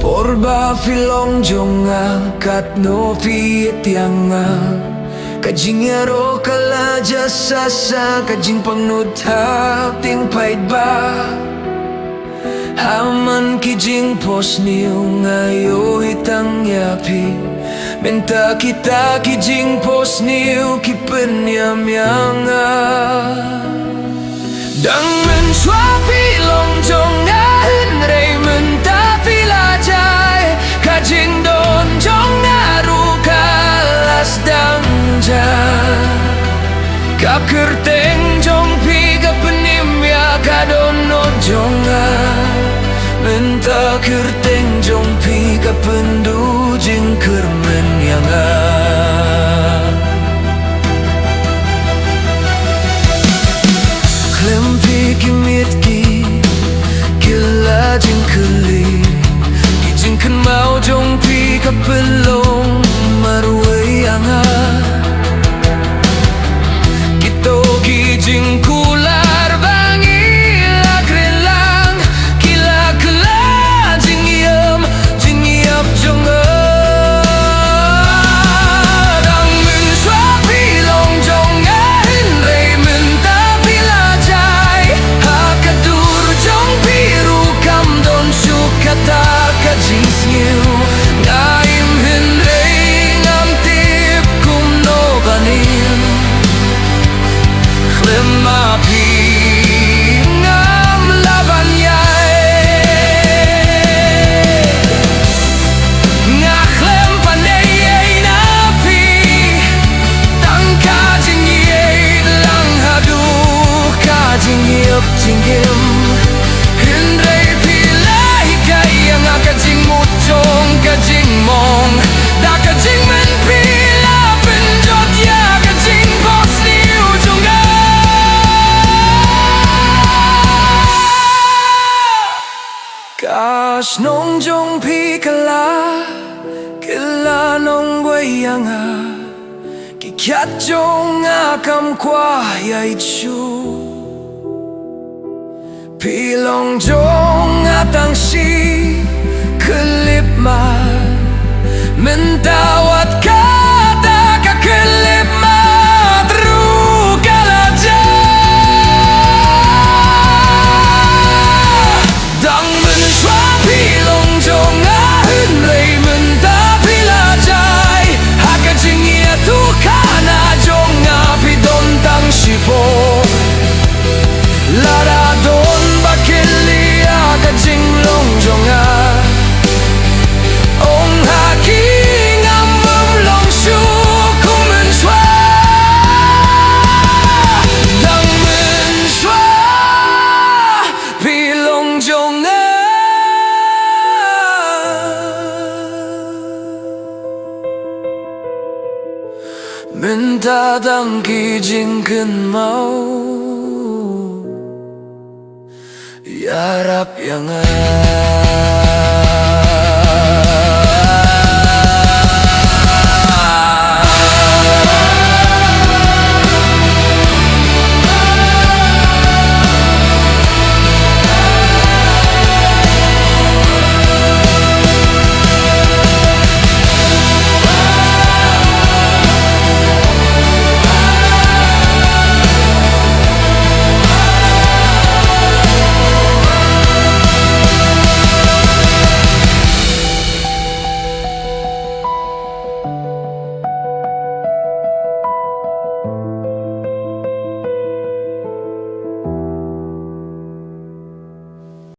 Porba filong jonga kat no pietianga kajingero kala jasasa kajing pangnutap ting pait ba haman kijing pos niyo ngayo hitang yapi menta kita kijing pos niyo kipenyamyanga dang men shwa pilong jonga henrei menta pilajai kajing don jonga rukalas dangja kakerteng jong pi kapenimya kadono jonga menta kerteng jong pi kapendu jing kermenyanga klempi kimitki kila jing keli kijing kan mau jong pi kapelong marwayanga kito kijing kular bangi lakrelang kila kela jing yap jonga dang men shwa pilong jonga henrei menta pilajai hakadur jong piru kam don shukata kajing sniu ngaim henrei ngam tip kum no banim klema pi ngam laban yai nga klem panei na pi tang kajing yei lang hadu kajing yep jingim henrei pilai kaya nga kajing mutong kajing mong da kajing men pila penjot ya kajing pos liu jonga kas nong jong pi kala nong gwayanga kikyat jong akam kwa yai chu pilong jong atang si kelip ma mentawat kata kakelip ma tru kalaja dang men shwa pilong jong henrei menta pilajai hakajing ia tu kana jong pidon tang shipo lara don bakelia kajing long jonga ong haking ambam long shu kumen shwa dang men shwa pilong jonga menta dang kijing ken mau yarap yang